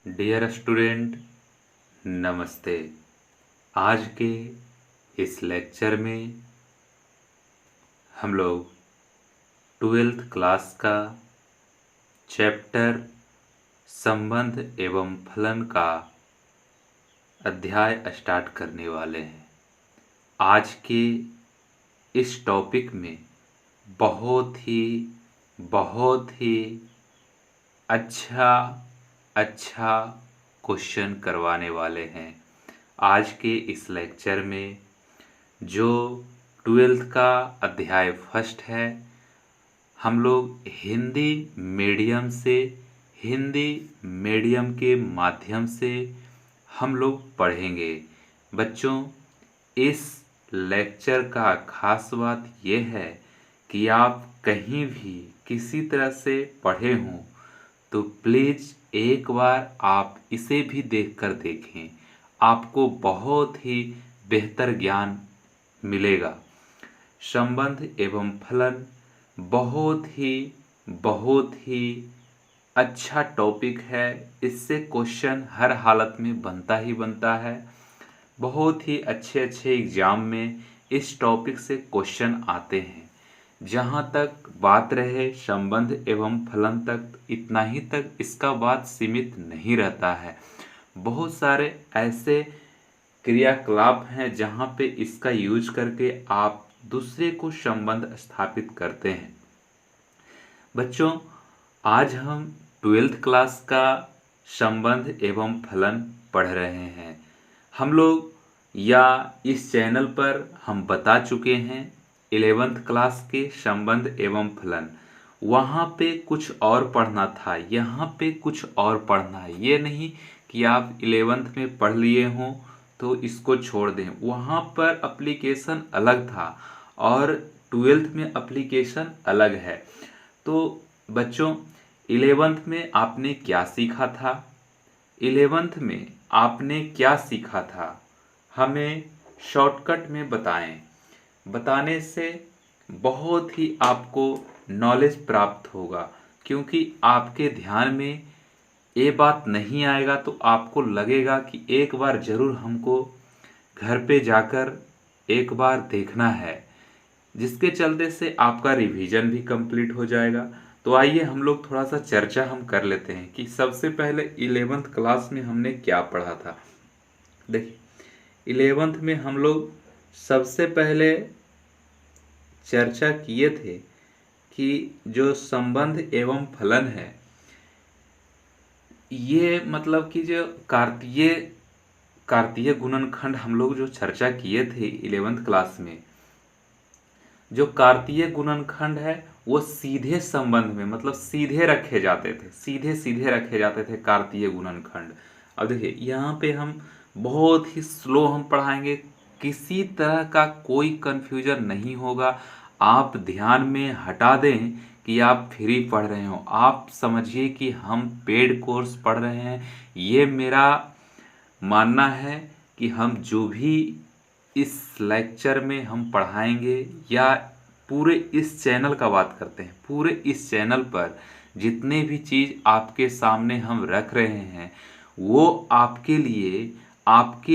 Dear student, नमस्ते। आज के इस लेक्चर में हम लोग 12th क्लास का चैप्टर संबंध एवं फलन का अध्याय स्टार्ट करने वाले हैं। आज के इस टॉपिक में बहुत ही अच्छा क्वेश्चन करवाने वाले हैं। आज के इस लेक्चर में जो 12th का अध्याय फर्स्ट है, हम लोग हिंदी मीडियम के माध्यम से हम लोग पढ़ेंगे। बच्चों, इस लेक्चर का खास बात यह है कि आप कहीं भी किसी तरह से पढ़े हों तो प्लीज़ एक बार आप इसे भी देखकर देखें, आपको बहुत ही बेहतर ज्ञान मिलेगा। संबंध एवं फलन बहुत ही अच्छा टॉपिक है। इससे क्वेश्चन हर हालत में बनता ही बनता है। बहुत ही अच्छे एग्जाम में इस टॉपिक से क्वेश्चन आते हैं। जहाँ तक बात रहे संबंध एवं फलन तक, इतना ही तक इसका बात सीमित नहीं रहता है। बहुत सारे ऐसे क्रियाकलाप हैं जहाँ पे इसका यूज करके आप दूसरे को संबंध स्थापित करते हैं। बच्चों, आज हम 12th क्लास का संबंध एवं फलन पढ़ रहे हैं। हम लोग या इस चैनल पर हम बता चुके हैं 11th क्लास के संबंध एवं फलन। वहाँ पे कुछ और पढ़ना था, यहाँ पे कुछ और पढ़ना है। ये नहीं कि आप 11th में पढ़ लिए हों तो इसको छोड़ दें। वहाँ पर एप्लीकेशन अलग था और 12th में एप्लीकेशन अलग है। तो बच्चों, 11th में आपने क्या सीखा था? 11th में आपने क्या सीखा था? हमें शॉर्टकट में बताएं। बताने से बहुत ही आपको नॉलेज प्राप्त होगा, क्योंकि आपके ध्यान में ये बात नहीं आएगा तो आपको लगेगा कि एक बार ज़रूर हमको घर पे जाकर एक बार देखना है, जिसके चलते से आपका रिवीजन भी कंप्लीट हो जाएगा। तो आइए हम लोग थोड़ा सा चर्चा हम कर लेते हैं कि सबसे पहले 11th क्लास में हमने क्या पढ़ा था। देखिए, 11th में हम लोग सबसे पहले चर्चा किए थे कि जो संबंध एवं फलन है, ये मतलब कि जो कार्तीय गुणनखंड हम लोग जो चर्चा किए थे 11th क्लास में, जो कार्तीय गुणनखंड है वो सीधे संबंध में, मतलब सीधे रखे जाते थे, सीधे रखे जाते थे कार्तीय गुणनखंड। अब देखिए, यहाँ पे हम बहुत ही स्लो हम पढ़ाएंगे, किसी तरह का कोई कन्फ्यूजन नहीं होगा। आप ध्यान में हटा दें कि आप फ्री पढ़ रहे हो, आप समझिए कि हम पेड कोर्स पढ़ रहे हैं। ये मेरा मानना है कि हम जो भी इस लेक्चर में हम पढ़ाएंगे, या पूरे इस चैनल का बात करते हैं, पूरे इस चैनल पर जितने भी चीज़ आपके सामने हम रख रहे हैं वो आपके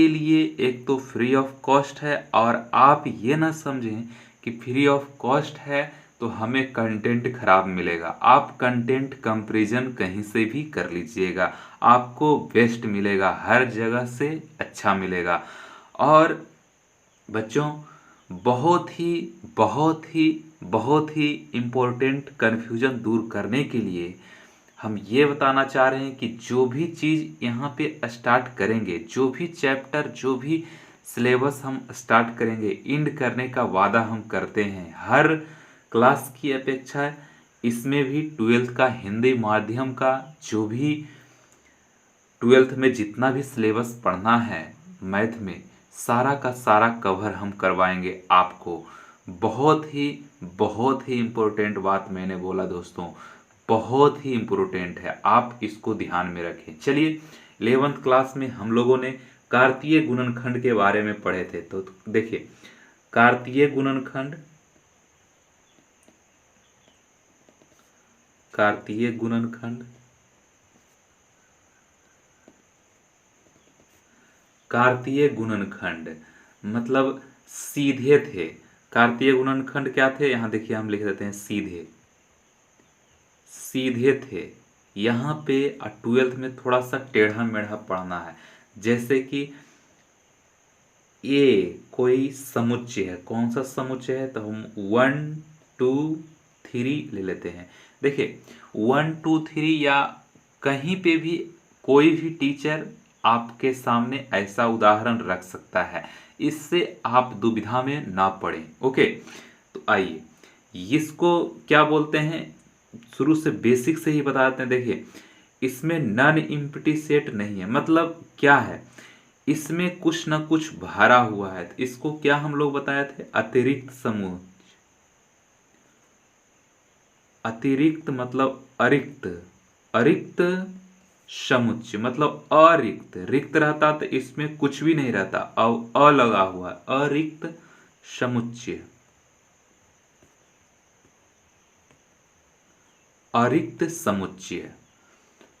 लिए एक तो फ्री ऑफ कॉस्ट है। और आप ये ना समझें कि फ्री ऑफ कॉस्ट है तो हमें कंटेंट खराब मिलेगा। आप कंटेंट कंपैरिजन कहीं से भी कर लीजिएगा, आपको बेस्ट मिलेगा, हर जगह से अच्छा मिलेगा। और बच्चों, बहुत ही इम्पोर्टेंट कन्फ्यूजन दूर करने के लिए हम ये बताना चाह रहे हैं कि जो भी चीज़ यहाँ पे स्टार्ट करेंगे, जो भी चैप्टर, जो भी सिलेबस हम स्टार्ट करेंगे, इंड करने का वादा हम करते हैं। हर क्लास की अपेक्षा इसमें भी 12th का हिंदी माध्यम का जो भी 12th में जितना भी सिलेबस पढ़ना है मैथ में, सारा का सारा कवर हम करवाएंगे आपको। बहुत ही इम्पोर्टेंट बात मैंने बोला दोस्तों, बहुत ही इम्पोर्टेंट है, आप इसको ध्यान में रखें। चलिए, 11th क्लास में हम लोगों ने कार्तीय गुणनखंड के बारे में पढ़े थे। तो देखिए, कार्तीय गुणनखंड कार्तीय गुणनखंड मतलब सीधे थे। कार्तीय गुणनखंड क्या थे, यहाँ देखिए हम लिख देते हैं सीधे, सीधे थे। यहाँ पे 12th में थोड़ा सा टेढ़ा मेढ़ा पढ़ना है। जैसे कि ए कोई समुच्चय है, कौन सा समुच्चय है, तो हम 1 2 3 ले लेते हैं। देखिए 1 2 3 या कहीं पे भी कोई भी टीचर आपके सामने ऐसा उदाहरण रख सकता है, इससे आप दुविधा में ना पड़े। ओके, तो आइए इसको क्या बोलते हैं, शुरू से बेसिक से ही बता देते हैं। देखिए इसमें नॉन एम्प्टी सेट नहीं है, मतलब क्या है, इसमें कुछ ना कुछ भरा हुआ है, तो इसको क्या हम लोग बताए थे, अतिरिक्त समूह। अतिरिक्त मतलब अरिक्त, अरिक्त समुच्चय मतलब अरिक्त, रिक्त रहता तो इसमें कुछ भी नहीं रहता, अ लगा हुआ है, अरिक्त समुच्चय, अरिक्त समुच्चय,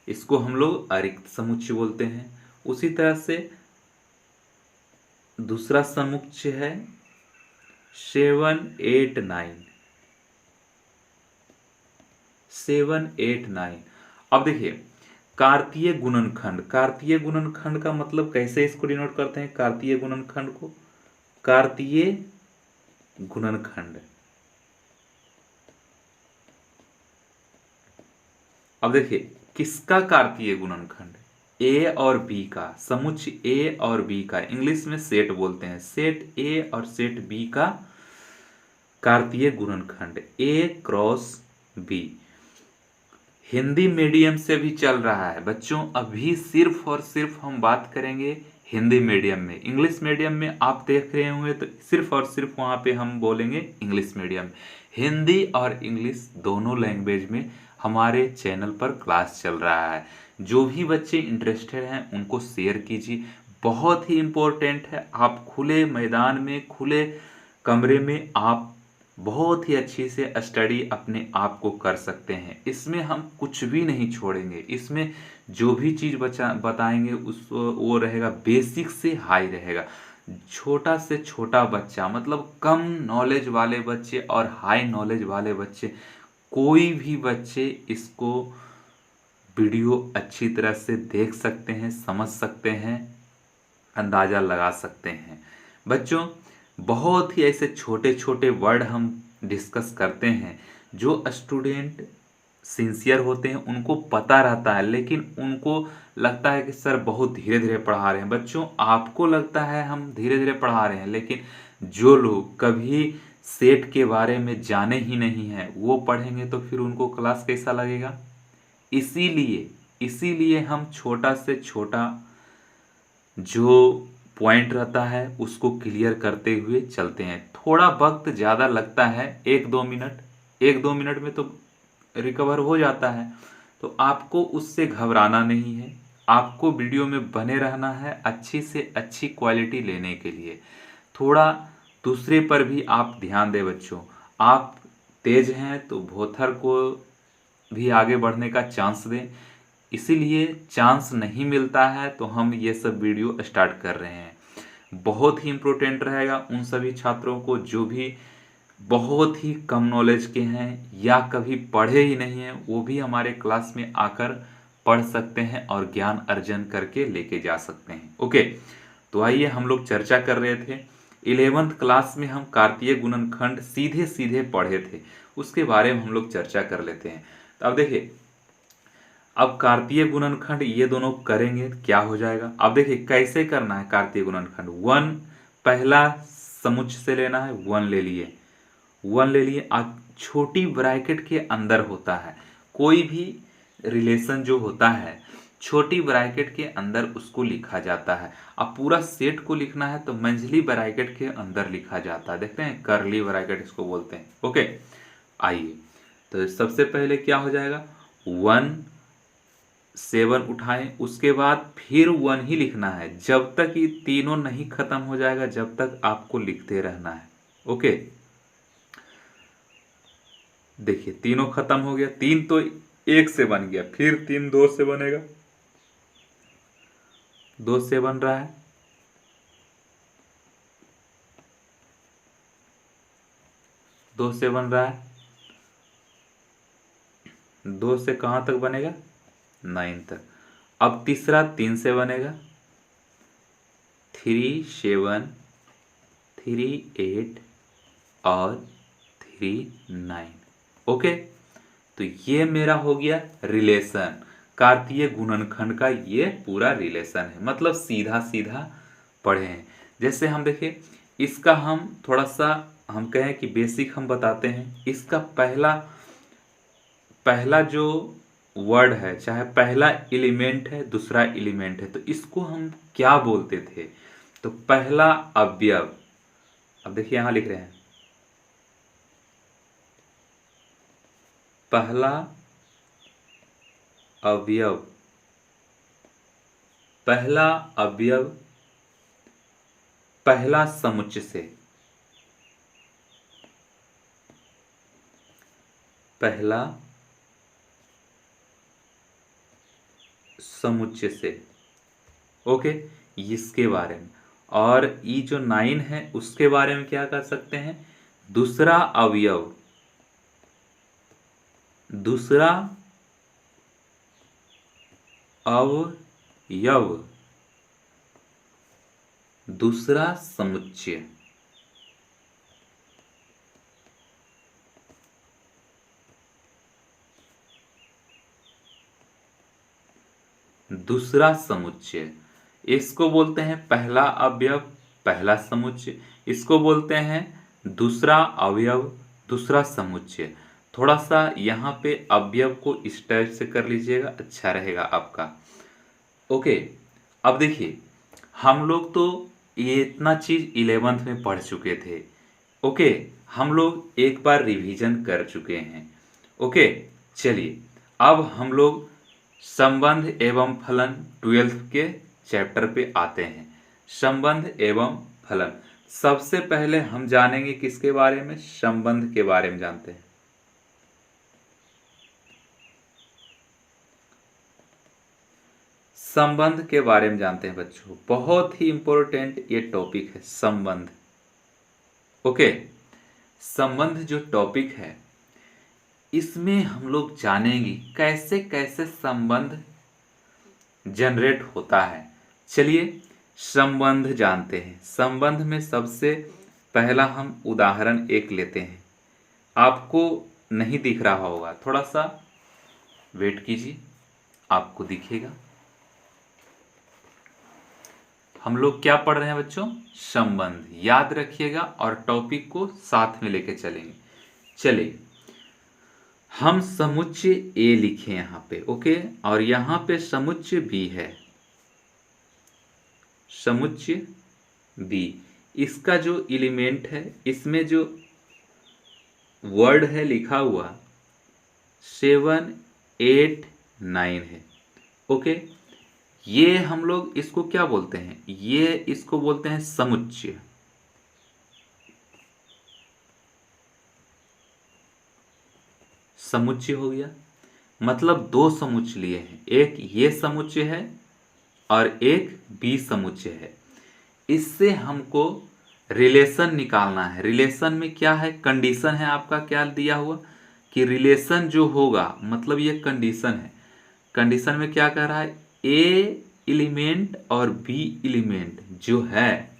इसको हम लोग अरिक्त समुच्चय बोलते हैं। उसी तरह से दूसरा समुच्चय है 7 8 9, 7 8 9। अब देखिए कार्तीय गुणनखंड, कार्तीय गुणनखंड का मतलब कैसे इसको डिनोट करते हैं, कार्तीय गुणनखंड को, कार्तीय गुणनखंड। अब देखिए किसका कार्तीय गुणनखंड, ए और बी का, समुच्चय ए और बी का, इंग्लिश में सेट बोलते हैं, सेट ए और सेट बी का कार्तीय गुणनखंड, ए क्रॉस बी। हिंदी मीडियम से भी चल रहा है बच्चों, अभी सिर्फ और सिर्फ हम बात करेंगे हिंदी मीडियम में। इंग्लिश मीडियम में आप देख रहे होंगे तो सिर्फ और सिर्फ वहाँ पे हम बोलेंगे इंग्लिश मीडियम। हिंदी और इंग्लिश दोनों लैंग्वेज में हमारे चैनल पर क्लास चल रहा है। जो भी बच्चे इंटरेस्टेड हैं उनको शेयर कीजिए, बहुत ही इम्पोर्टेंट है। आप खुले मैदान में, खुले कमरे में आप बहुत ही अच्छी से स्टडी अपने आप को कर सकते हैं। इसमें हम कुछ भी नहीं छोड़ेंगे, इसमें जो भी चीज़ बताएंगे उस वो रहेगा बेसिक से हाई रहेगा। छोटा से छोटा बच्चा मतलब कम नॉलेज वाले बच्चे और हाई नॉलेज वाले बच्चे, कोई भी बच्चे इसको वीडियो अच्छी तरह से देख सकते हैं, समझ सकते हैं, अंदाज़ा लगा सकते हैं। बच्चों बहुत ही ऐसे छोटे छोटे वर्ड हम डिस्कस करते हैं, जो स्टूडेंट सिंसियर होते हैं उनको पता रहता है, लेकिन उनको लगता है कि सर बहुत धीरे धीरे पढ़ा रहे हैं। बच्चों आपको लगता है हम धीरे धीरे पढ़ा रहे हैं, लेकिन जो लोग कभी सेट के बारे में जाने ही नहीं है वो पढ़ेंगे तो फिर उनको क्लास कैसा लगेगा। इसीलिए इसीलिए हम छोटा से छोटा जो पॉइंट रहता है उसको क्लियर करते हुए चलते हैं। थोड़ा वक्त ज़्यादा लगता है, 1-2 मिनट, 1-2 मिनट में तो रिकवर हो जाता है। तो आपको उससे घबराना नहीं है, आपको वीडियो में बने रहना है अच्छी से अच्छी क्वालिटी लेने के लिए। थोड़ा दूसरे पर भी आप ध्यान दें बच्चों, आप तेज हैं तो भोथर को भी आगे बढ़ने का चांस दें, इसीलिए चांस नहीं मिलता है तो हम ये सब वीडियो स्टार्ट कर रहे हैं। बहुत ही इम्पोर्टेंट रहेगा उन सभी छात्रों को जो भी बहुत ही कम नॉलेज के हैं या कभी पढ़े ही नहीं हैं, वो भी हमारे क्लास में आकर पढ़ सकते हैं और ज्ञान अर्जन करके लेके जा सकते हैं। ओके, तो आइए हम लोग चर्चा कर रहे थे 11th क्लास में हम कार्तीय गुणनखंड सीधे सीधे पढ़े थे, उसके बारे में हम लोग चर्चा कर लेते हैं। तो अब देखिए अब कार्तीय गुणनखंड ये दोनों करेंगे क्या हो जाएगा। अब देखिए कैसे करना है कार्तीय गुणनखंड। 1 पहला समुच्चय से लेना है, 1 ले लिए, 1 ले लिए। अब छोटी ब्रैकेट के अंदर होता है कोई भी रिलेशन जो होता है, छोटी ब्रैकेट के अंदर उसको लिखा जाता है। अब पूरा सेट को लिखना है तो मंझली ब्रैकेट के अंदर लिखा जाता है, देखते हैं करली ब्रैकेट इसको बोलते हैं। ओके, आइए तो सबसे पहले क्या हो जाएगा, 1 7 उठाएं, उसके बाद फिर 1 ही लिखना है जब तक ये तीनों नहीं खत्म हो जाएगा, जब तक आपको लिखते रहना है। ओके, देखिए तीनों खत्म हो गया, 3 तो 1 से बन गया, फिर 3 2 से बनेगा, 2 से बन रहा है, 2 से बन रहा है, 2 से कहाँ तक बनेगा, 9 तक। अब तीसरा 3 से बनेगा, 3 7 3 8 और 3 9। ओके, तो ये मेरा हो गया रिलेशन, कार्तीय गुणनखंड का ये पूरा रिलेशन है, मतलब सीधा सीधा पढ़े हैं। जैसे हम देखें, इसका हम थोड़ा सा हम कहें कि बेसिक हम बताते हैं। इसका पहला पहला जो वर्ड है, चाहे पहला एलिमेंट है दूसरा एलिमेंट है, तो इसको हम क्या बोलते थे, तो पहला अवयव। अब देखिए यहां लिख रहे हैं पहला अवयव, पहला अवयव पहला समुच्चय से, पहला समुच्चय से। ओके, इसके बारे में। और ये जो 9 है उसके बारे में क्या कर सकते हैं, दूसरा अवयव, दूसरा अवयव दूसरा समुच्चय। दूसरा समुच्चय, इसको बोलते हैं पहला अवयव पहला समुच्चय, इसको बोलते हैं दूसरा अवयव दूसरा समुच्चय। थोड़ा सा यहाँ पे अवयव को इस टाइप से कर लीजिएगा, अच्छा रहेगा आपका। ओके, अब देखिए हम लोग तो ये इतना चीज 11th में पढ़ चुके थे। ओके, हम लोग एक बार रिवीजन कर चुके हैं। ओके, चलिए अब हम लोग संबंध एवं फलन 12th के चैप्टर पे आते हैं। संबंध एवं फलन, सबसे पहले हम जानेंगे किसके बारे में, संबंध के बारे में जानते हैं। संबंध के बारे में जानते हैं बच्चों, बहुत ही इंपॉर्टेंट ये टॉपिक है संबंध। ओके, संबंध जो टॉपिक है इसमें हम लोग जानेंगे कैसे कैसे संबंध जनरेट होता है। चलिए संबंध जानते हैं। संबंध में सबसे पहला हम उदाहरण एक लेते हैं। आपको नहीं दिख रहा होगा, थोड़ा सा वेट कीजिए, आपको दिखेगा। हम लोग क्या पढ़ रहे हैं बच्चों, संबंध। याद रखिएगा और टॉपिक को साथ में लेके चलेंगे। चलिए हम समुच्चय ए लिखे यहाँ पे, ओके, और यहाँ पे समुच्चय बी है, समुच्चय बी। इसका जो एलिमेंट है, इसमें जो वर्ड है लिखा हुआ 7 8 9 है। ओके, ये हम लोग इसको क्या बोलते हैं, ये इसको बोलते हैं समुच्चय। समुच्चय हो गया, मतलब दो समुच्चय लिए हैं, एक ये समुच्चय है और एक बी समुच्चय है। इससे हमको रिलेशन निकालना है। रिलेशन में क्या है, कंडीशन है आपका क्या दिया हुआ कि रिलेशन जो होगा, मतलब ये कंडीशन है। कंडीशन में क्या कह रहा है, ए एलिमेंट और बी एलिमेंट जो है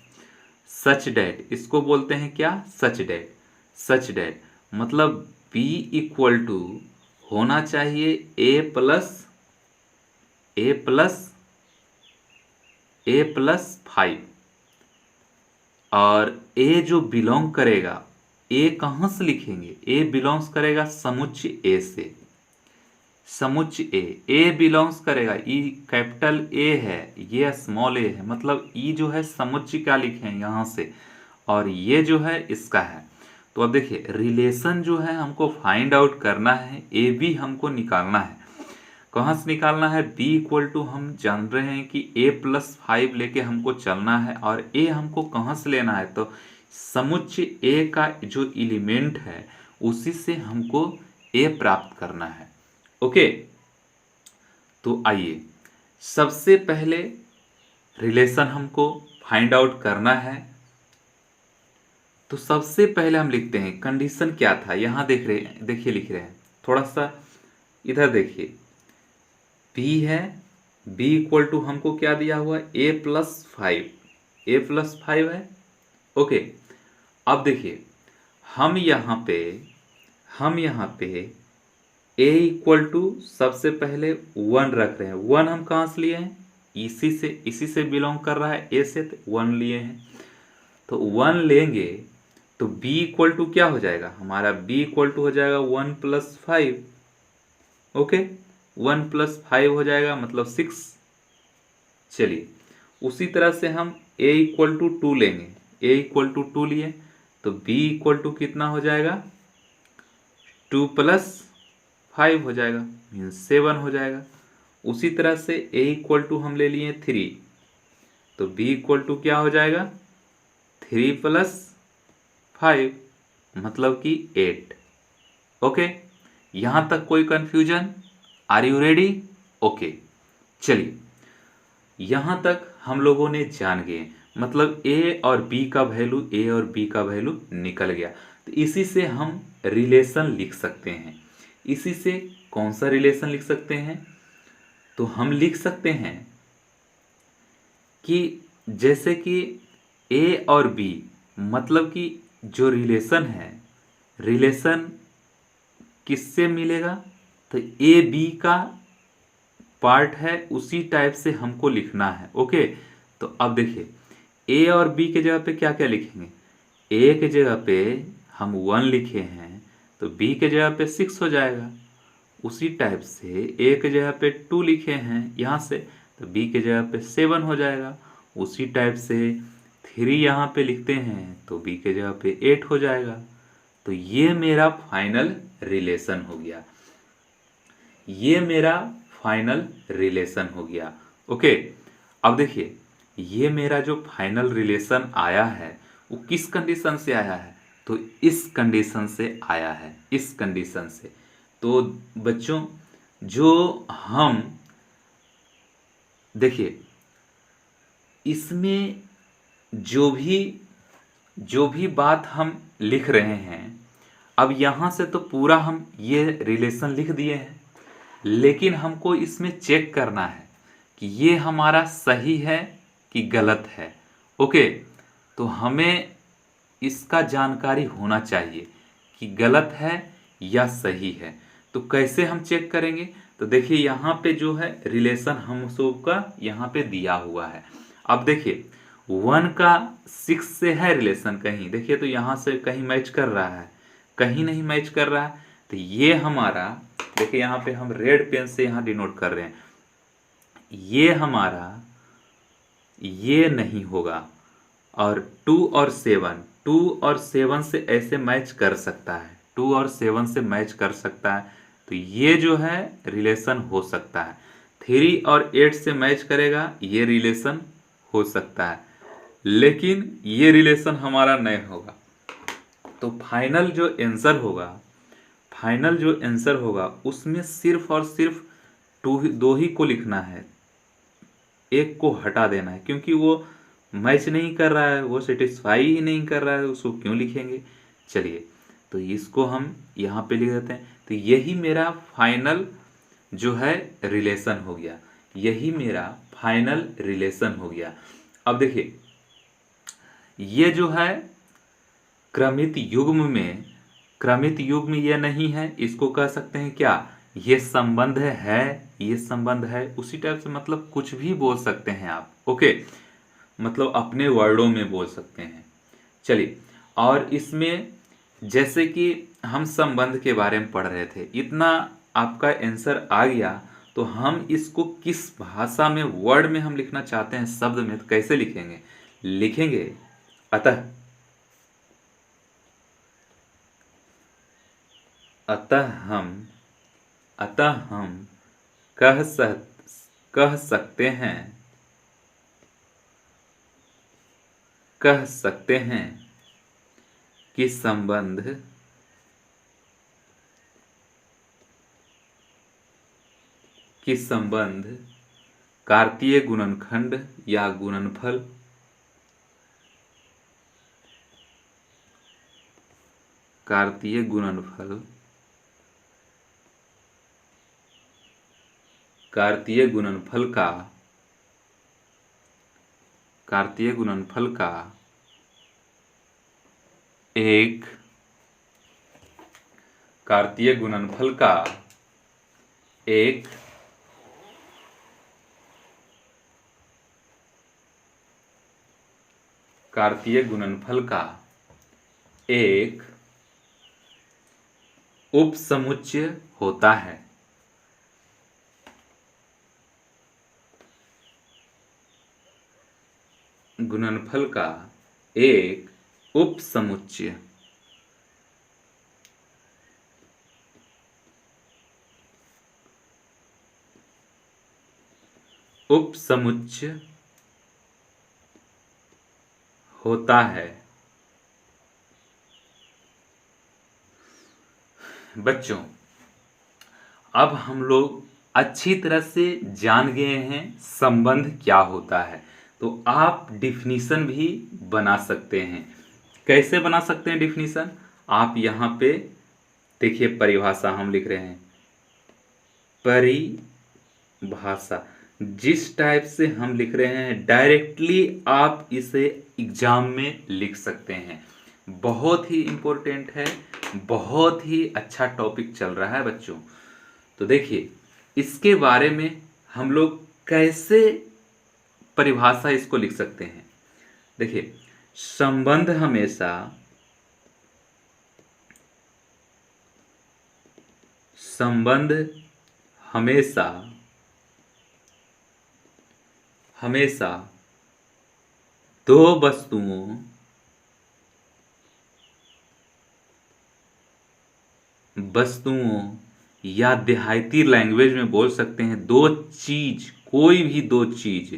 सच डैट, इसको बोलते हैं क्या, सच डैट। सच डैट मतलब बी इक्वल टू होना चाहिए a+5, और ए जो बिलोंग करेगा, ए कहाँ से लिखेंगे, ए बिलोंग्स करेगा समुच्चय ए से। समुच्चय ए बिलोंग्स करेगा, ई कैपिटल ए है, ये स्मॉल ए है, मतलब ई जो है समुच्चय क्या लिखे हैं यहाँ से, और ये जो है इसका है। तो अब देखिए रिलेशन जो है हमको फाइंड आउट करना है, ए बी हमको निकालना है। कहाँ से निकालना है, बी इक्वल टू हम जान रहे हैं कि a+5 लेके हमको चलना है, और ए हमको कहाँ से लेना है, तो समुच्चय ए का जो एलिमेंट है उसी से हमको ए प्राप्त करना है। ओके, तो आइए सबसे पहले रिलेशन हमको फाइंड आउट करना है। तो सबसे पहले हम लिखते हैं कंडीशन क्या था, यहाँ देख रहे हैं, देखिए लिख रहे हैं, थोड़ा सा इधर देखिए, बी है, बी इक्वल टू हमको क्या दिया हुआ है, a+5, a+5 है। ओके, अब देखिए हम यहाँ पे a इक्वल टू सबसे पहले 1 रख रहे हैं। 1 हम कहाँ से लिए हैं, इसी से बिलोंग कर रहा है, a से, तो 1 लिए हैं। तो 1 लेंगे तो b इक्वल टू क्या हो जाएगा हमारा, b इक्वल टू हो जाएगा 1+5। ओके, 1+5 हो जाएगा मतलब 6। चलिए उसी तरह से हम a इक्वल टू 2 लेंगे, a इक्वल टू 2 लिए तो b इक्वल टू कितना हो जाएगा, 2+5 हो जाएगा, मीन्स 7 हो जाएगा। उसी तरह से a इक्वल टू हम ले लिए 3, तो b इक्वल टू क्या हो जाएगा, 3+5 मतलब कि 8। ओके, यहाँ तक कोई confusion, are you ready? Okay, चलिए यहाँ तक हम लोगों ने जान गए, मतलब a और b का वैल्यू निकल गया। तो इसी से हम रिलेशन लिख सकते हैं। इसी से कौन सा रिलेशन लिख सकते हैं, तो हम लिख सकते हैं कि जैसे कि a और b, मतलब कि जो रिलेशन है, रिलेशन किससे मिलेगा, तो ए बी का पार्ट है, उसी टाइप से हमको लिखना है। ओके, तो अब देखिए ए और बी के जगह पे क्या क्या लिखेंगे, ए के जगह पे हम 1 लिखे हैं तो बी के जगह पे 6 हो जाएगा। उसी टाइप से ए के जगह पे 2 लिखे हैं यहाँ से, तो बी के जगह पे 7 हो जाएगा। उसी टाइप से 3 यहाँ पे लिखते हैं तो बी के जगह पे 8 हो जाएगा। तो ये मेरा फाइनल रिलेशन हो गया, ये मेरा फाइनल रिलेशन हो गया। ओके, अब देखिए ये मेरा जो फाइनल रिलेशन आया है वो किस कंडीशन से आया है, तो इस कंडीशन से आया है, इस कंडीशन से। तो बच्चों जो हम देखिए इसमें जो भी बात हम लिख रहे हैं, अब यहाँ से तो पूरा हम ये रिलेशन लिख दिए हैं, लेकिन हमको इसमें चेक करना है कि ये हमारा सही है कि गलत है। ओके, तो हमें इसका जानकारी होना चाहिए कि गलत है या सही है। तो कैसे हम चेक करेंगे, तो देखिए यहाँ पे जो है रिलेशन हम सबका यहाँ पे दिया हुआ है। अब देखिए 1 का 6 से है रिलेशन, कहीं देखिए तो यहाँ से कहीं मैच कर रहा है, कहीं नहीं मैच कर रहा है। तो ये हमारा देखिए यहाँ पे हम रेड पेन से यहाँ डिनोट कर रहे हैं, ये हमारा ये नहीं होगा। और 2 और 7 से ऐसे मैच कर सकता है, 2 और 7 से मैच कर सकता है, तो ये जो है रिलेशन हो सकता है। 3 और 8 से मैच करेगा, ये रिलेशन हो सकता है, लेकिन ये रिलेशन हमारा नहीं होगा। तो फाइनल जो आंसर होगा उसमें सिर्फ और सिर्फ 2 ही को लिखना है, एक को हटा देना है, क्योंकि वो मैच नहीं कर रहा है, वो सेटिस्फाई ही नहीं कर रहा है, उसको क्यों लिखेंगे। चलिए तो इसको हम यहाँ पे लिख देते हैं। तो यही मेरा फाइनल जो है रिलेशन हो गया, यही मेरा फाइनल रिलेशन हो गया। अब देखिए ये जो है क्रमित युग्म ये नहीं है, इसको कह सकते हैं क्या, ये संबंध है, ये संबंध है, उसी टाइप से मतलब कुछ भी बोल सकते हैं आप। ओके, मतलब अपने वर्डों में बोल सकते हैं। चलिए, और इसमें जैसे कि हम संबंध के बारे में पढ़ रहे थे, इतना आपका आंसर आ गया, तो हम इसको किस भाषा में, वर्ड में हम लिखना चाहते हैं, शब्द में, तो कैसे लिखेंगे अतः हम कह सकते हैं कि संबंध कार्तीय गुणनखंड या गुणनफल कार्तीय गुणनफल, कार्तीय गुणनफल का, कार्तीय गुणनफल का एक, कार्तीय गुणनफल का एक कार्तीय गुणनफल का एक उपसमुच्चय होता है। गुणनफल का एक उपसमुच्चय, उपसमुच्चय होता है। बच्चों, अब हम लोग अच्छी तरह से जान गए हैं संबंध क्या होता है, तो आप डिफिनीशन भी बना सकते हैं। कैसे बना सकते हैं डिफिनीशन? आप यहाँ पे देखिए, परिभाषा हम लिख रहे हैं, परिभाषा। जिस टाइप से हम लिख रहे हैं डायरेक्टली आप इसे एग्जाम में लिख सकते हैं। बहुत ही इम्पोर्टेंट है, बहुत ही अच्छा टॉपिक चल रहा है बच्चों। तो देखिए, इसके बारे में हम लोग कैसे परिभाषा इसको लिख सकते हैं। देखिए, संबंध हमेशा, संबंध हमेशा हमेशा दो वस्तुओं, या देहाती लैंग्वेज में बोल सकते हैं दो चीज, कोई भी दो चीज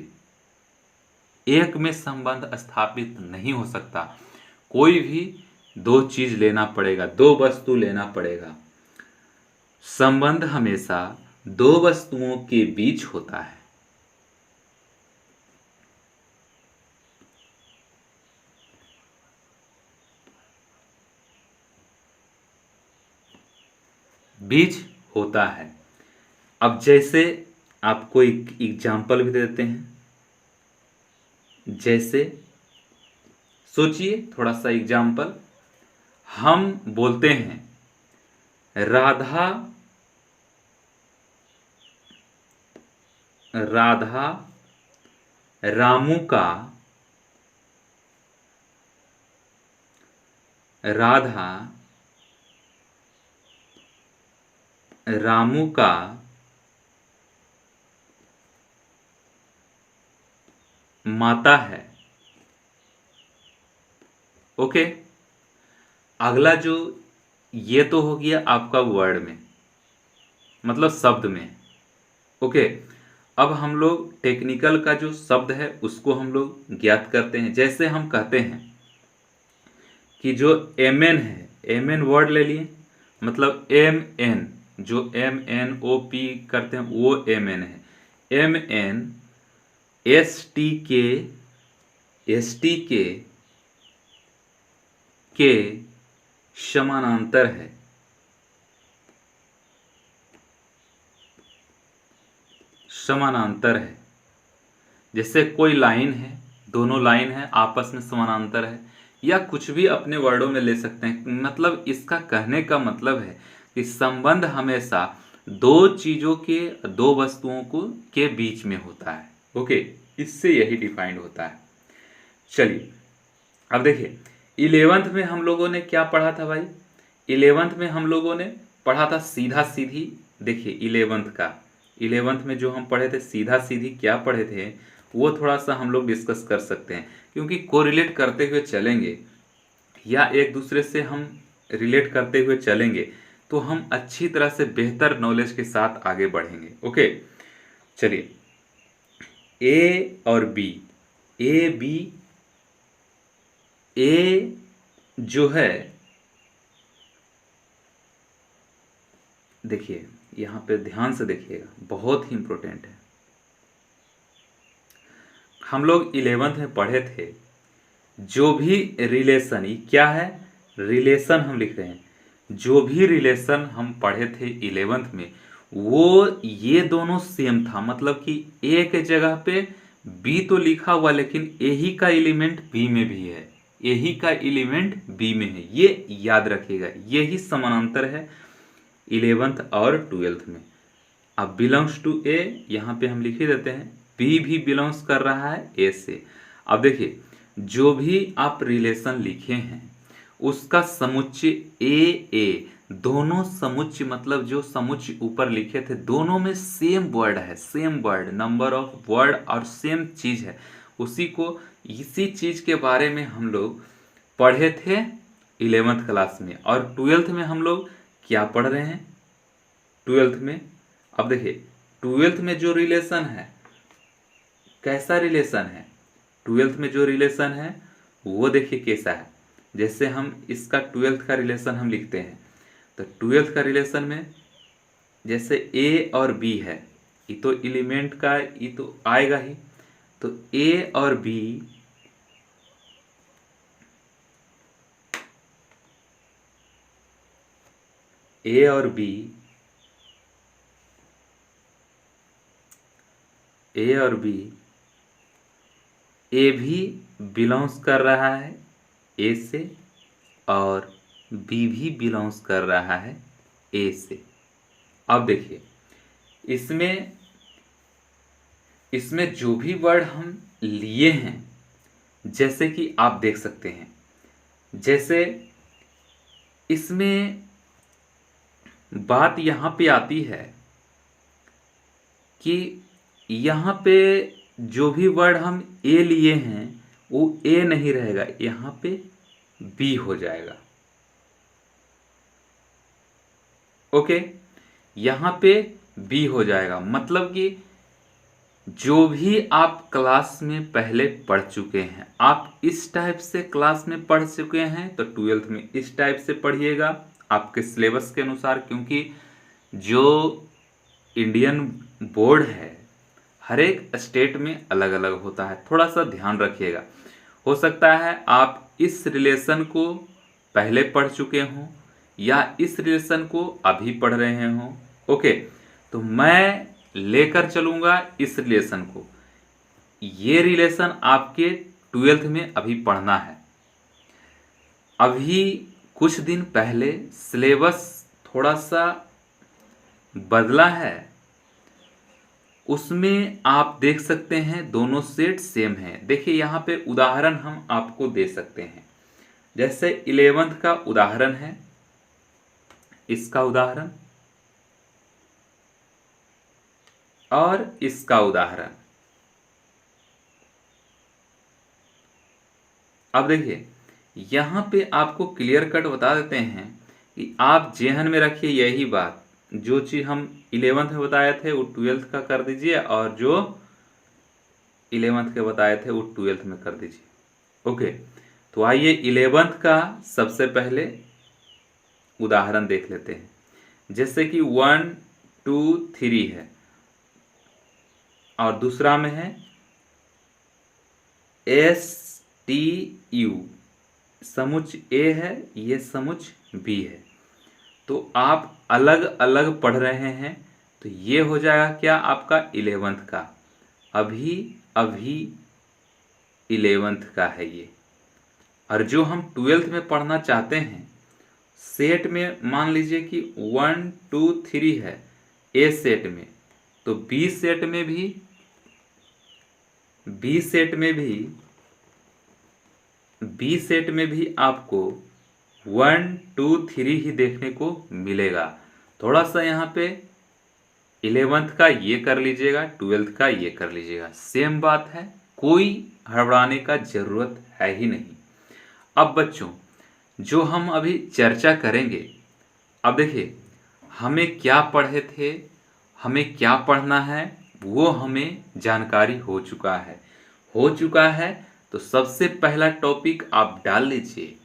एक में संबंध स्थापित नहीं हो सकता। कोई भी दो चीज लेना पड़ेगा, दो वस्तु लेना पड़ेगा। संबंध हमेशा दो वस्तुओं के बीच होता है। बीच होता है। अब जैसे आपको एक एग्जाम्पल भी देते हैं। जैसे सोचिए थोड़ा सा एग्जाम्पल, हम बोलते हैं राधा रामू का, राधा रामू का माता है। ओके, अगला जो ये तो हो गया आपका वर्ड में, मतलब शब्द में। ओके, अब हम लोग टेक्निकल का जो शब्द है उसको हम लोग ज्ञात करते हैं। जैसे हम कहते हैं कि जो एम एन है, एम एन वर्ड ले लिए, मतलब एम एन, जो MNOP करते हैं वो एम एन है। एम एन ST के समानांतर है। समानांतर है। जैसे कोई लाइन है, दोनों लाइन है आपस में समानांतर है, या कुछ भी अपने वर्डों में ले सकते हैं। मतलब इसका कहने का मतलब है कि संबंध हमेशा दो चीजों के, दो वस्तुओं को के बीच में होता है। ओके, इससे यही डिफाइंड होता है। चलिए अब देखिए, 11th में हम लोगों ने क्या पढ़ा था भाई? 11th में हम लोगों ने पढ़ा था सीधा सीधी। देखिए 11th में जो हम पढ़े थे सीधा सीधी, क्या पढ़े थे वो थोड़ा सा हम लोग डिस्कस कर सकते हैं, क्योंकि कोरिलेट करते हुए चलेंगे या एक दूसरे से हम रिलेट करते हुए चलेंगे तो हम अच्छी तरह से बेहतर नॉलेज के साथ आगे बढ़ेंगे। ओके, चलिए, ए और बी, ए जो है, देखिए यहाँ पे ध्यान से देखिएगा, बहुत ही इंपॉर्टेंट है। हम लोग 11th में पढ़े थे जो भी रिलेशन, क्या है? रिलेशन हम लिख रहे हैं। जो भी रिलेशन हम पढ़े थे 11th में वो ये दोनों सेम था, मतलब कि ए के जगह पे बी तो लिखा हुआ लेकिन ए ही का एलिमेंट बी में भी है, ए ही का एलिमेंट बी में है, ये याद रखिएगा। यही समानांतर है 11th और 12th में। अब बिलोंग्स टू ए यहाँ पे हम लिख ही देते हैं, बी भी बिलोंग्स कर रहा है ए से। अब देखिए जो भी आप रिलेशन लिखे हैं उसका समुच्चय ए दोनों समुच्चय, मतलब जो समुच्चय ऊपर लिखे थे दोनों में सेम वर्ड है, same word, number of word और सेम चीज है। इसी चीज के बारे में हम लोग पढ़े थे 11th क्लास में। और 12th में हम लोग क्या पढ़ रहे हैं 12th में? अब देखिए 12th में जो रिलेशन है, कैसा रिलेशन है 12th में जो रिलेशन है वो देखिए कैसा है। जैसे हम इसका 12th का रिलेशन हम लिखते हैं, तो 12th का रिलेशन में जैसे ए और बी है, ये तो एलिमेंट का ये तो आएगा ही, तो ए और बी, ए और बी, ए और बी, ए भी बिलोंग्स कर रहा है ए से और बी भी बिलोंग्स कर रहा है ए से। अब देखिए इसमें इसमें जो भी वर्ड हम लिए हैं, जैसे कि आप देख सकते हैं, जैसे इसमें बात यहाँ पे आती है कि यहाँ पे जो भी वर्ड हम ए लिए हैं वो ए नहीं रहेगा, यहाँ पे बी हो जाएगा। ओके, यहाँ पे बी हो जाएगा, मतलब कि जो भी आप क्लास में पहले पढ़ चुके हैं, आप इस टाइप से क्लास में पढ़ चुके हैं तो 12th में इस टाइप से पढ़िएगा आपके सिलेबस के अनुसार, क्योंकि जो इंडियन बोर्ड है हर एक स्टेट में अलग अलग होता है, थोड़ा सा ध्यान रखिएगा। हो सकता है आप इस रिलेशन को पहले पढ़ चुके हों या इस रिलेशन को अभी पढ़ रहे हों। ओके, तो मैं लेकर चलूँगा इस रिलेशन को। ये रिलेशन आपके 12th में अभी पढ़ना है। अभी कुछ दिन पहले सिलेबस थोड़ा सा बदला है, उसमें आप देख सकते हैं दोनों सेट सेम हैं। देखिए यहाँ पे उदाहरण हम आपको दे सकते हैं, जैसे 11th का उदाहरण है, इसका उदाहरण और इसका उदाहरण। अब देखिए यहाँ पे आपको क्लियर कट बता देते हैं कि आप जेहन में रखिए यही बात, जो चीज़ हम 11th में बताए थे वो 12th का कर दीजिए और जो 11th के बताए थे वो 12th में कर दीजिए। ओके, तो आइए 11th का सबसे पहले उदाहरण देख लेते हैं। जैसे कि 1 2 3 है और दूसरा में है STU, समुच्चय ए है, ये समुच्चय बी है। तो आप अलग अलग पढ़ रहे हैं तो ये हो जाएगा क्या आपका 11th का, अभी अभी 11th का है ये। और जो हम 12th में पढ़ना चाहते हैं, सेट में मान लीजिए कि 1 2 3 है ए सेट में, तो बी सेट में भी आपको 1 2 3 ही देखने को मिलेगा। थोड़ा सा यहाँ पे 11th का ये कर लीजिएगा, 12th का ये कर लीजिएगा, सेम बात है, कोई हड़बड़ाने का जरूरत है ही नहीं। अब बच्चों जो हम अभी चर्चा करेंगे, अब देखिए हमें क्या पढ़े थे, हमें क्या पढ़ना है वो हमें जानकारी हो चुका है। तो सबसे पहला टॉपिक आप डाल लीजिए।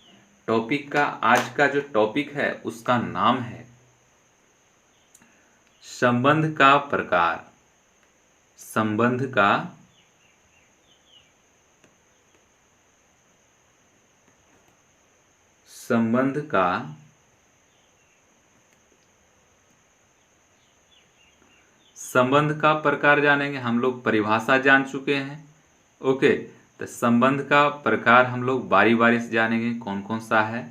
टॉपिक का आज का जो टॉपिक है उसका नाम है संबंध का प्रकार। संबंध का संबंध का प्रकार जानेंगे। हम लोग परिभाषा जान चुके हैं। ओके, तो संबंध का प्रकार हम लोग बारी बारी से जानेंगे कौन कौन सा है।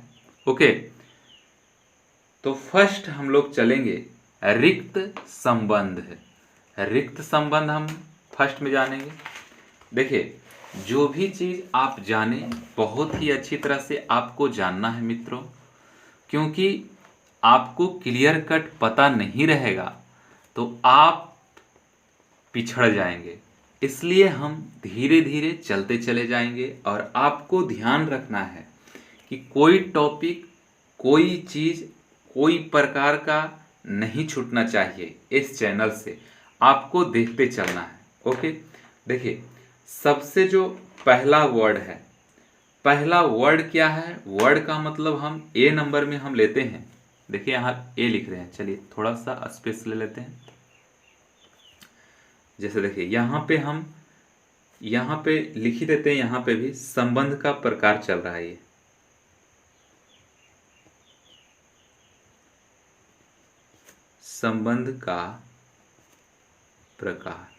ओके, तो फर्स्ट हम लोग चलेंगे रिक्त संबंध। रिक्त संबंध हम फर्स्ट में जानेंगे। देखिए, जो भी चीज़ आप जाने बहुत ही अच्छी तरह से आपको जानना है मित्रों, क्योंकि आपको क्लियर कट पता नहीं रहेगा तो आप पिछड़ जाएंगे। इसलिए हम धीरे धीरे चलते चले जाएंगे और आपको ध्यान रखना है कि कोई टॉपिक, कोई चीज़, कोई प्रकार का नहीं छूटना चाहिए। इस चैनल से आपको देखते चलना है। ओके, देखिए, सबसे जो पहला वर्ड है, पहला वर्ड क्या है? वर्ड का मतलब हम ए नंबर में हम लेते हैं। देखिए, यहाँ ए लिख रहे हैं। चलिए थोड़ा सा स्पेस ले लेते हैं। जैसे देखिए, यहाँ पे हम यहाँ पे लिख ही देते हैं। यहाँ पे भी संबंध का प्रकार चल रहा है। ये संबंध का प्रकार,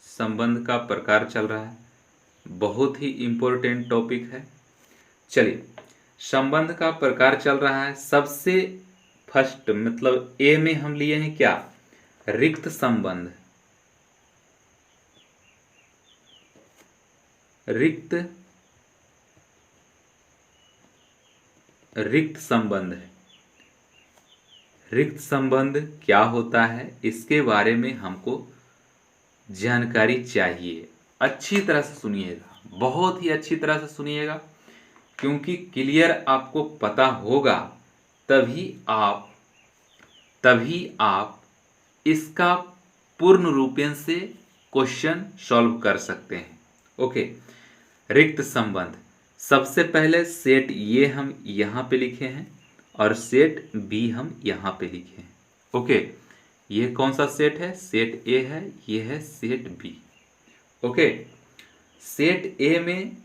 संबंध का प्रकार चल रहा है। बहुत ही इंपॉर्टेंट टॉपिक है। चलिए, संबंध का प्रकार चल रहा है। सबसे फर्स्ट मतलब ए में हम लिए हैं क्या? रिक्त संबंध। रिक्त संबंध है। रिक्त संबंध क्या होता है, इसके बारे में हमको जानकारी चाहिए। अच्छी तरह से सुनिएगा, बहुत ही अच्छी तरह से सुनिएगा, क्योंकि क्लियर आपको पता होगा तभी आप इसका पूर्ण रूपेण से क्वेश्चन सॉल्व कर सकते हैं। ओके, रिक्त संबंध। सबसे पहले सेट ये हम यहाँ पे लिखे हैं और सेट बी हम यहाँ पे लिखे हैं। ओके, ये कौन सा सेट है? सेट ए है, ये है set B. Okay, set A में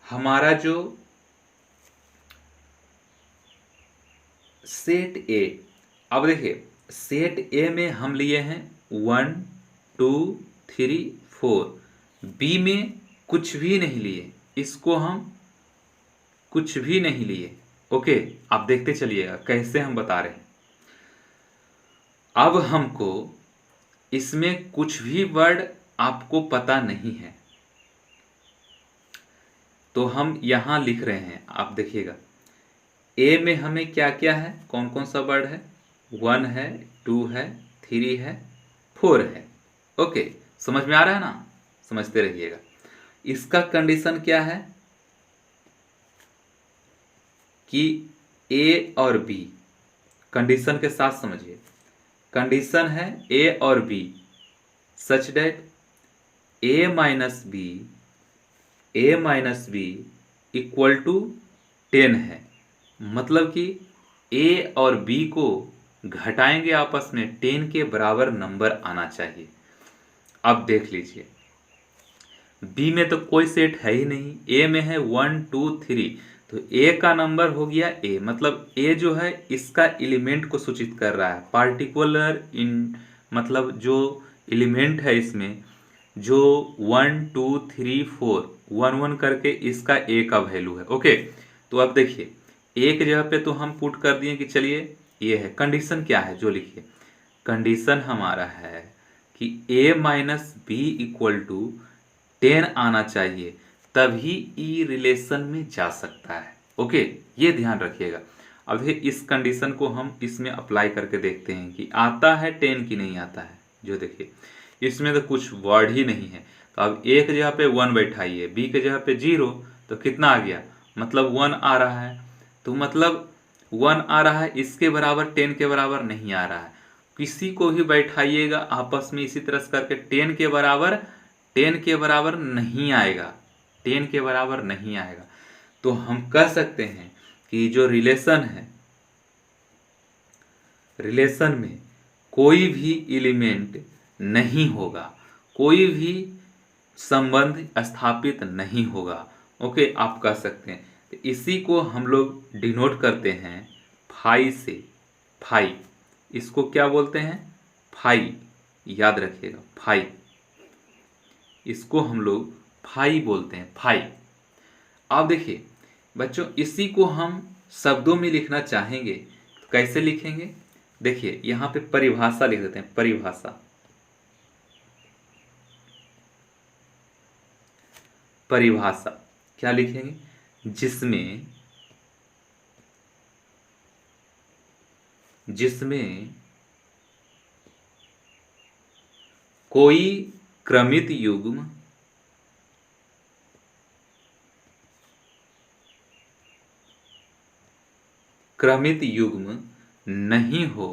हमारा जो सेट ए, अब देखिए, सेट ए में हम लिए हैं 1 2 3 4। बी में कुछ भी नहीं लिए, इसको हम कुछ भी नहीं लिए। ओके, आप देखते चलिएगा कैसे हम बता रहे हैं। अब हमको इसमें कुछ भी वर्ड आपको पता नहीं है तो हम यहां लिख रहे हैं। आप देखिएगा, ए में हमें क्या क्या है, कौन कौन सा वर्ड है? 1 है, 2 है, 3 है, 4 है। ओके, समझ में आ रहा है ना? समझते रहिएगा। इसका कंडीशन क्या है कि ए और बी, कंडीशन के साथ समझिए। कंडीशन है ए और B such that A minus B equal to 10 है। मतलब कि ए और बी को घटाएंगे आपस में, 10 के बराबर नंबर आना चाहिए। अब देख लीजिए, बी में तो कोई सेट है ही नहीं, ए में है 1 2 3, तो ए का नंबर हो गया ए। मतलब ए जो है इसका एलिमेंट को सूचित कर रहा है। पार्टिकुलर इन मतलब जो एलिमेंट है इसमें, जो 1 2 3 4 1 1 करके इसका ए का वैल्यू है। ओके, तो अब देखिए, ए की जगह पे तो हम पुट कर दिए कि चलिए ये है। कंडीशन क्या है जो लिखिए? कंडीशन हमारा है कि ए माइनस बी इक्वल टू 10 आना चाहिए, तभी ई रिलेशन में जा सकता है। ओके, ये ध्यान रखिएगा। अब इस कंडीशन को हम इसमें अप्लाई करके देखते हैं कि आता है 10 की नहीं आता है। जो देखिए, इसमें तो कुछ वर्ड ही नहीं है। तो अब ए की जगह पे 1 बैठाइए, बी की जगह पे 0, तो कितना आ गया? मतलब 1 आ रहा है। तो मतलब 1 आ रहा है, इसके बराबर 10 के बराबर नहीं आ रहा है। किसी को भी बैठाइएगा आपस में इसी तरह से करके 10 के बराबर नहीं आएगा, 10 के बराबर नहीं आएगा। तो हम कह सकते हैं कि जो रिलेशन है, रिलेशन में कोई भी एलिमेंट नहीं होगा, कोई भी संबंध स्थापित नहीं होगा, ओके, आप कह सकते हैं। तो इसी को हम लोग डिनोट करते हैं फाई से। फाई, इसको क्या बोलते हैं? फाई, याद रखिएगा, फाई। इसको हम लोग फाई बोलते हैं, फाई। अब देखिए बच्चों, इसी को हम शब्दों में लिखना चाहेंगे तो कैसे लिखेंगे? देखिए यहाँ पे परिभाषा लिख देते हैं, परिभाषा। परिभाषा क्या लिखेंगे? जिसमें कोई क्रमित युग्म नहीं हो,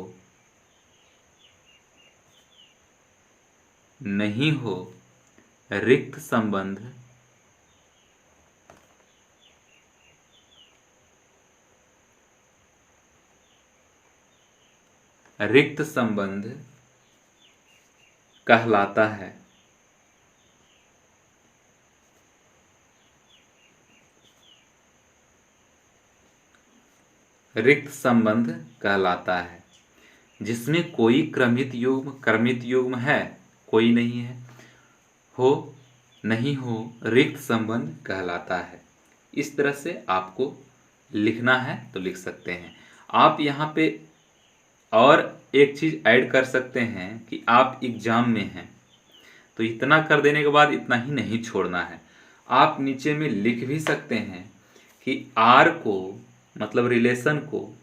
रिक्त संबंध कहलाता है। रिक्त संबंध कहलाता है जिसमें कोई क्रमित युग्म है, कोई नहीं है, हो नहीं हो, रिक्त संबंध कहलाता है। इस तरह से आपको लिखना है तो लिख सकते हैं। आप यहाँ पे और एक चीज़ ऐड कर सकते हैं कि आप एग्जाम में हैं, तो इतना कर देने के बाद इतना ही नहीं छोड़ना है। आप नीचे में लिख भी सकते हैं कि आर को, मतलब रिलेशन को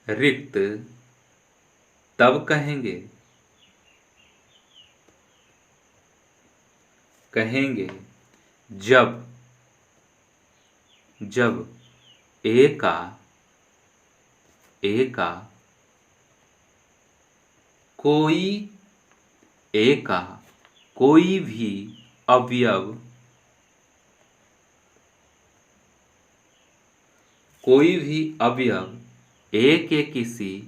रिक्त तब कहेंगे जब ए का कोई भी अवयव ए के किसी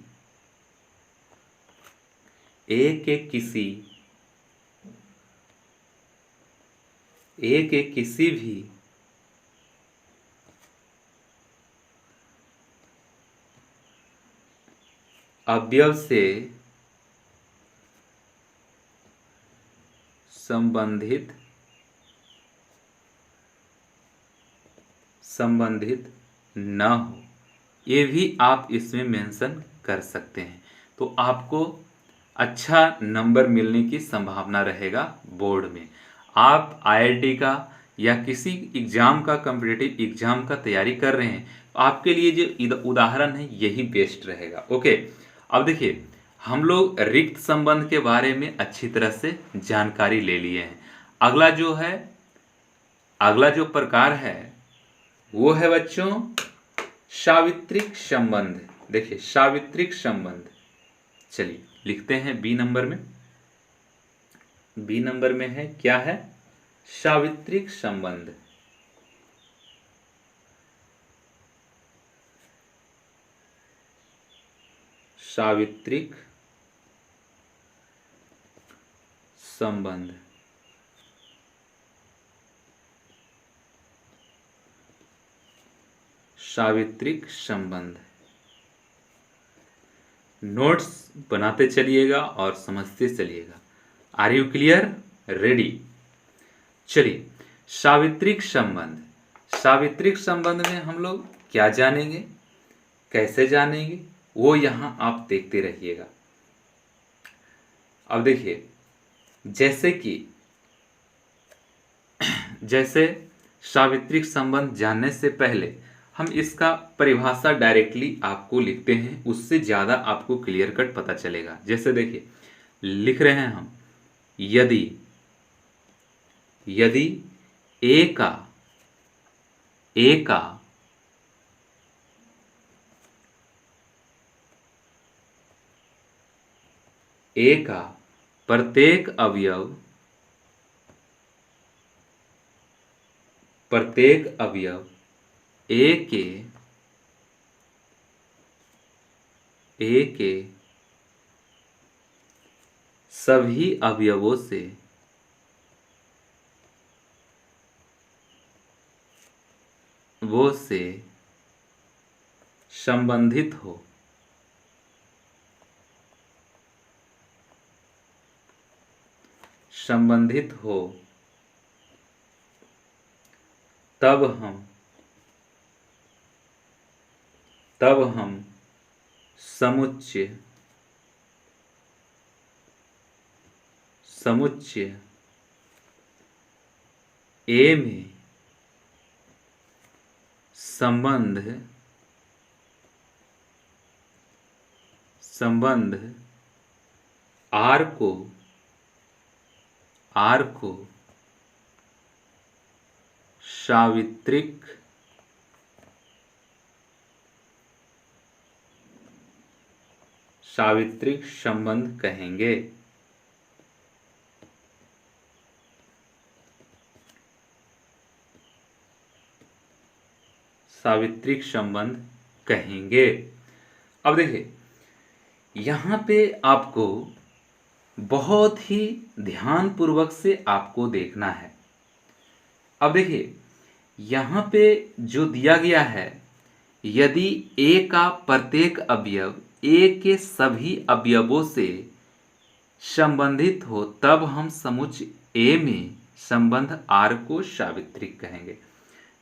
भी अवयव से संबंधित न हो, ये भी आप इसमें मेंशन कर सकते हैं। तो आपको अच्छा नंबर मिलने की संभावना रहेगा बोर्ड में। आप आईआईटी का या किसी एग्ज़ाम का, कॉम्पिटिटिव एग्ज़ाम का तैयारी कर रहे हैं, तो आपके लिए जो उदाहरण है यही बेस्ट रहेगा। ओके, अब देखिए हम लोग रिक्त संबंध के बारे में अच्छी तरह से जानकारी ले लिए हैं। अगला जो प्रकार है वो है बच्चों सावित्रिक संबंध। देखिए सावित्रिक संबंध, चलिए लिखते हैं बी नंबर में। बी नंबर में है, क्या है? सावित्रिक संबंध। सावित्रिक संबंध सावित्रिक संबंध। नोट्स बनाते चलिएगा और समझते चलिएगा। Are you clear? रेडी? चलिए, सावित्रिक संबंध में हम लोग क्या जानेंगे, कैसे जानेंगे, वो यहाँ आप देखते रहिएगा। अब देखिए जैसे सावित्रिक संबंध जानने से पहले हम इसका परिभाषा डायरेक्टली आपको लिखते हैं, उससे ज़्यादा आपको क्लियर कट पता चलेगा। जैसे देखिए लिख रहे हैं हम, यदि ए का प्रत्येक अवयव ए के सभी अवयवों से वो से संबंधित हो, तब हम समुच्चय ए में संबंध आर को सावित्रिक संबंध कहेंगे। सावित्रिक संबंध कहेंगे। अब देखिए, यहाँ पे आपको बहुत ही ध्यानपूर्वक से आपको देखना है। अब देखिए, यहाँ पे जो दिया गया है, यदि ए का प्रत्येक अवयव ए के सभी अवयवों से संबंधित हो, तब हम समुच्चय ए में संबंध आर को सावित्रिक कहेंगे।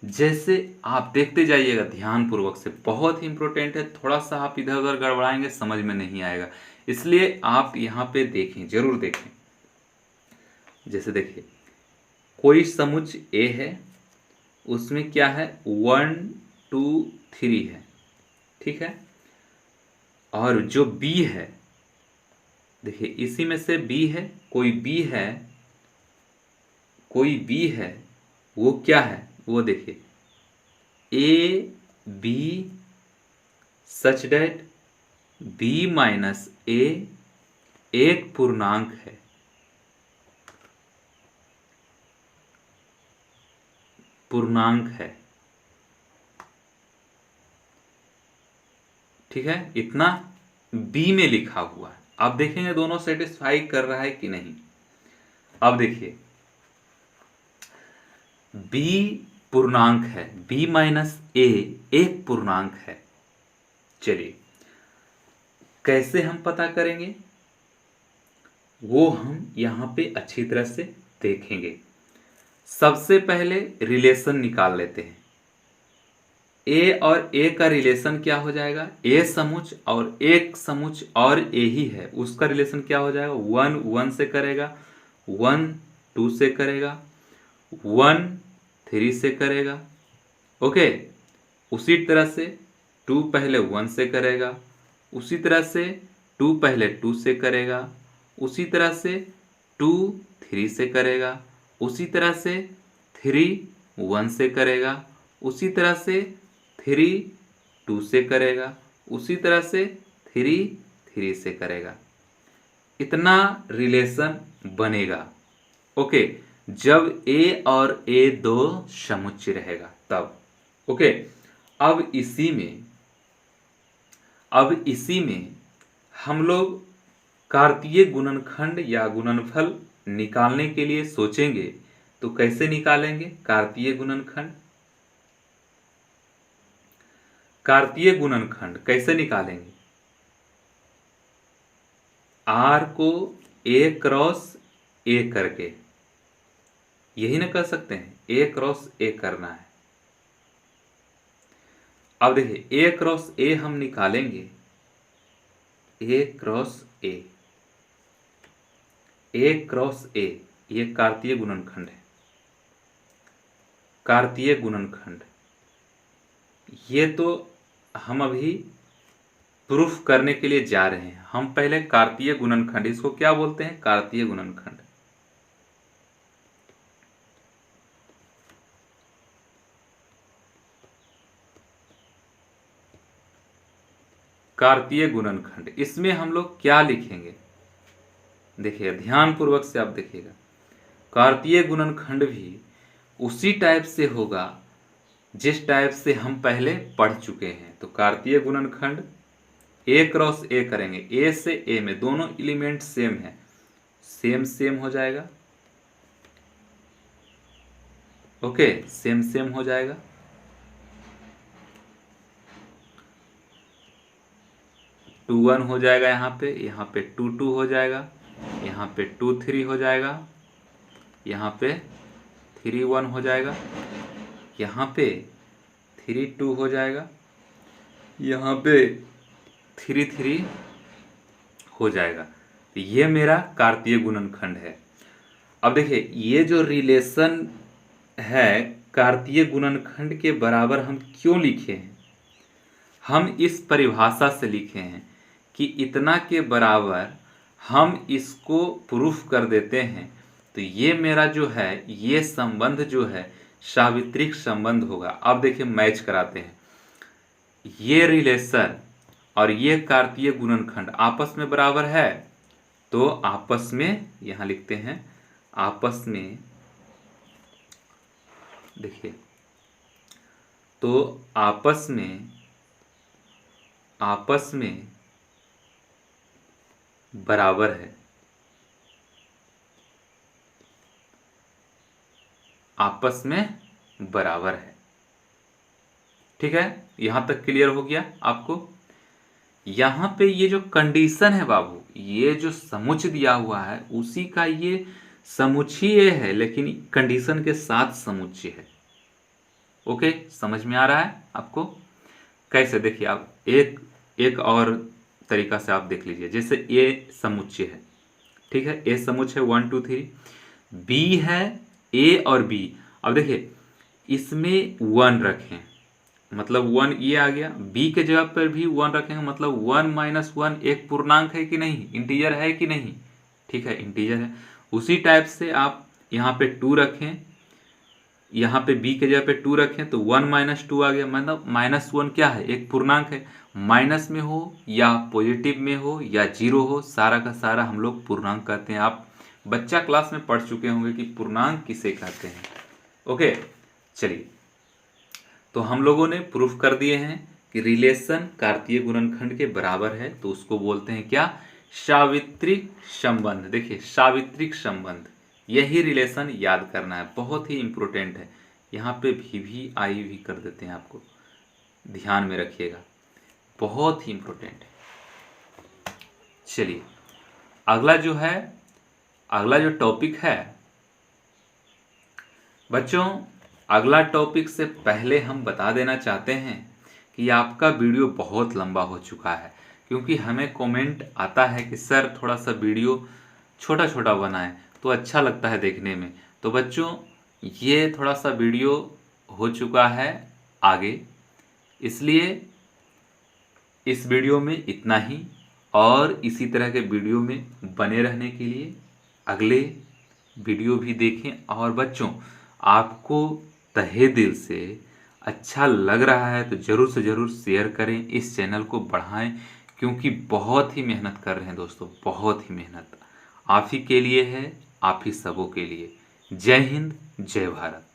जैसे आप देखते जाइएगा ध्यानपूर्वक से, बहुत ही इंपॉर्टेंट है। थोड़ा सा आप इधर उधर गड़बड़ाएंगे समझ में नहीं आएगा, इसलिए आप यहाँ पे देखें, जरूर देखें। जैसे देखिए, कोई समुच्चय ए है, उसमें क्या है, 1 2 3 है, ठीक है। और जो बी है, देखिए इसी में से बी है, कोई बी है, वो क्या है, वो देखिए A B such that B minus A एक पूर्णांक है, ठीक है। इतना बी में लिखा हुआ है। अब देखेंगे दोनों सेटिस्फाई कर रहा है कि नहीं। अब देखिए, बी पूर्णांक है, बी माइनस ए एक पूर्णांक है। चलिए, कैसे हम पता करेंगे वो हम यहां पे अच्छी तरह से देखेंगे। सबसे पहले रिलेशन निकाल लेते हैं। ए और ए का रिलेशन क्या हो जाएगा, ए समुच्चय और एक समुच्चय और ए ही है, उसका रिलेशन क्या हो जाएगा, 1 1 से करेगा, 1 2 से करेगा, 1 3 से करेगा, ओके। उसी तरह से 2 पहले 1 से करेगा, उसी तरह से 2 पहले 2 से करेगा, उसी तरह से 2 3 से करेगा, उसी तरह से 3 1 से करेगा, उसी तरह से 3 2 से करेगा, उसी तरह से 3 3 से करेगा। इतना रिलेशन बनेगा, ओके, जब ए और ए दो समुच्चय रहेगा तब, ओके। अब इसी में हम लोग कार्तीय गुणनखंड या गुणनफल निकालने के लिए सोचेंगे, तो कैसे निकालेंगे कार्तीय गुणनखंड कैसे निकालेंगे, आर को ए क्रॉस ए करके, यही ना कर सकते हैं, ए क्रॉस ए करना है। अब देखिए, ए क्रॉस ए हम निकालेंगे, ए क्रॉस ए ये कार्तीय गुणनखंड है, ये तो हम अभी प्रूफ करने के लिए जा रहे हैं। हम पहले कार्तीय गुणनखंड, इसको क्या बोलते हैं, कार्तीय गुणनखंड। कार्तीय गुणनखंड, इसमें हम लोग क्या लिखेंगे, देखिए ध्यानपूर्वक से आप देखिएगा। कार्तीय गुणनखंड भी उसी टाइप से होगा जिस टाइप से हम पहले पढ़ चुके हैं। तो कार्तीय गुणनखंड ए क्रॉस ए करेंगे, ए से ए में दोनों एलिमेंट सेम है, सेम सेम हो जाएगा। ओके, सेम सेम हो जाएगा। टू वन हो जाएगा, यहाँ पे टू टू हो जाएगा, यहाँ पे टू थ्री हो जाएगा, यहाँ पे थ्री वन हो जाएगा, यहाँ पे थ्री टू हो जाएगा, यहाँ पे थ्री थ्री हो जाएगा। तो ये मेरा कार्तीय गुणनखंड है। अब देखिए, ये जो रिलेशन है कार्तीय गुणनखंड के बराबर हम क्यों लिखे हैं? हम इस परिभाषा से लिखे हैं कि इतना के बराबर हम इसको प्रूफ कर देते हैं, तो ये मेरा जो है ये संबंध जो है सावित्रिक संबंध होगा। अब देखिए मैच कराते हैं, ये रिलेशन और ये कार्तीय गुणनखंड आपस में बराबर है, तो आपस में यहाँ लिखते हैं, आपस में देखिए, तो आपस में बराबर है, आपस में बराबर है। ठीक है, यहां तक क्लियर हो गया आपको? यहां पे ये जो कंडीशन है बाबू, ये जो समुच्चय दिया हुआ है उसी का ये समुच्चय है, लेकिन कंडीशन के साथ समुच्चय है। ओके, समझ में आ रहा है आपको? कैसे? देखिए, आप एक और तरीका से आप देख लीजिए। जैसे ए समुच्चय है, ठीक है, ए समुच्चय 1 2 3, बी है ए और बी। अब देखिए, इसमें 1 रखें मतलब 1 ये आ गया, बी के जगह पर भी 1 रखेंगे मतलब 1 माइनस 1 एक पूर्णांक है कि नहीं, इंटीजर है कि नहीं? ठीक है, इंटीजर है। उसी टाइप से आप यहाँ पे 2 रखें, यहाँ पे बी के जगह पे 2 रखें तो 1 माइनस 2 आ गया, मतलब माइनस 1 क्या है, एक पूर्णांक है। माइनस में हो या पॉजिटिव में हो या जीरो हो, सारा का सारा हम लोग पूर्णांक कहते हैं। आप बच्चा क्लास में पढ़ चुके होंगे कि पूर्णांक किसे कहते हैं। ओके, चलिए, तो हम लोगों ने प्रूफ कर दिए हैं कि रिलेशन कार्तीय गुणनखंड के बराबर है, तो उसको बोलते हैं क्या? सावित्रिक संबंध। देखिए, सावित्रिक संबंध, यही रिलेशन याद करना है, बहुत ही इंपॉर्टेंट है। यहाँ पे भी आई भी कर देते हैं, आपको ध्यान में रखिएगा, बहुत ही इंपॉर्टेंट है। चलिए, अगला जो टॉपिक है बच्चों, अगला टॉपिक से पहले हम बता देना चाहते हैं कि आपका वीडियो बहुत लंबा हो चुका है, क्योंकि हमें कमेंट आता है कि सर थोड़ा सा वीडियो छोटा छोटा बनाएं तो अच्छा लगता है देखने में। तो बच्चों, ये थोड़ा सा वीडियो हो चुका है आगे, इसलिए इस वीडियो में इतना ही, और इसी तरह के वीडियो में बने रहने के लिए अगले वीडियो भी देखें। और बच्चों, आपको तहे दिल से अच्छा लग रहा है तो ज़रूर से ज़रूर शेयर करें, इस चैनल को बढ़ाएं, क्योंकि बहुत ही मेहनत कर रहे हैं दोस्तों, बहुत ही मेहनत आप ही के लिए है, आप ही सबों के लिए। जय हिंद, जय भारत।